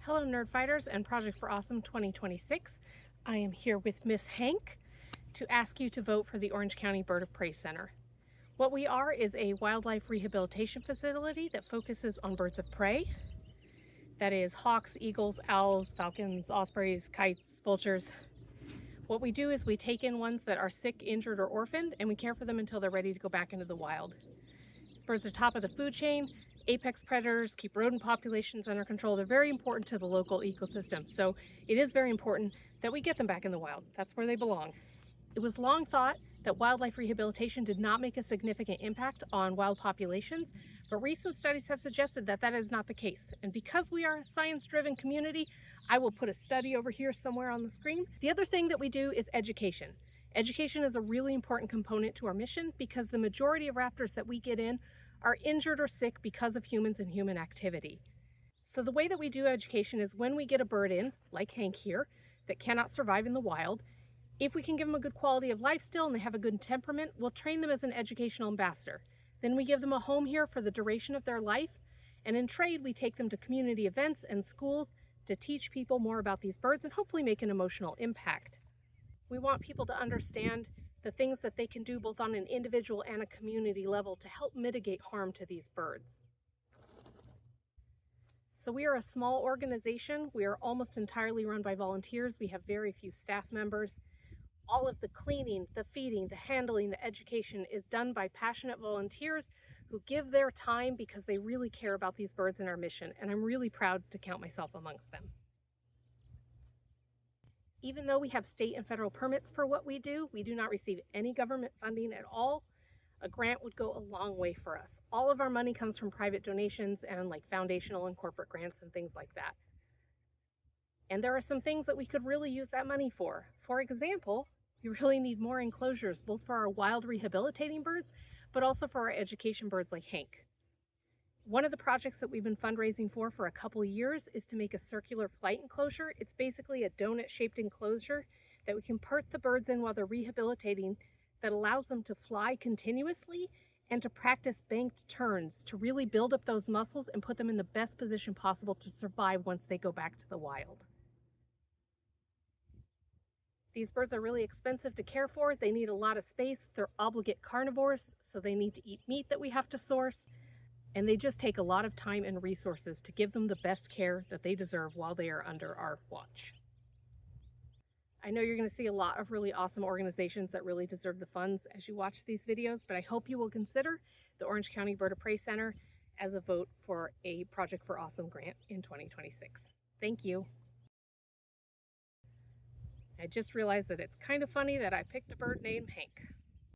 Hello Nerd Fighters and Project for Awesome 2026. I am here with Miss Hank to ask you to vote for the Orange County Bird of Prey Center. What we are is a wildlife rehabilitation facility that focuses on birds of prey. That is hawks, eagles, owls, falcons, ospreys, kites, vultures. What we do is we take in ones that are sick, injured, or orphaned, and we care for them until they're ready to go back into the wild. These birds are top of the food chain, apex predators, keep rodent populations under control. They're very important to the local ecosystem. So it is very important that we get them back in the wild. That's where they belong. It was long thought that wildlife rehabilitation did not make a significant impact on wild populations, but recent studies have suggested that that is not the case. And because we are a science-driven community, I will put a study over here somewhere on the screen. The other thing that we do is education. Education is a really important component to our mission because the majority of raptors that we get in are injured or sick because of humans and human activity. So the way that we do education is when we get a bird in, like Hank here, that cannot survive in the wild, if we can give them a good quality of life still and they have a good temperament, we'll train them as an educational ambassador. Then we give them a home here for the duration of their life, and in trade we take them to community events and schools to teach people more about these birds and hopefully make an emotional impact. We want people to understand the things that they can do both on an individual and a community level to help mitigate harm to these birds. So we are a small organization. We are almost entirely run by volunteers. We have very few staff members. All of the cleaning, the feeding, the handling, the education is done by passionate volunteers who give their time because they really care about these birds and our mission, and I'm really proud to count myself amongst them. Even though we have state and federal permits for what we do not receive any government funding at all. A grant would go a long way for us. All of our money comes from private donations and like foundational and corporate grants and things like that. And there are some things that we could really use that money for. For example, we really need more enclosures, both for our wild rehabilitating birds, but also for our education birds like Hank. One of the projects that we've been fundraising for a couple of years is to make a circular flight enclosure. It's basically a donut-shaped enclosure that we can put the birds in while they're rehabilitating that allows them to fly continuously and to practice banked turns to really build up those muscles and put them in the best position possible to survive once they go back to the wild. These birds are really expensive to care for. They need a lot of space. They're obligate carnivores, so they need to eat meat that we have to source. And they just take a lot of time and resources to give them the best care that they deserve while they are under our watch. I know you're going to see a lot of really awesome organizations that really deserve the funds as you watch these videos, but I hope you will consider the Orange County Bird of Prey Center as a vote for a Project for Awesome grant in 2026. Thank you. I just realized that it's kind of funny that I picked a bird named Hank.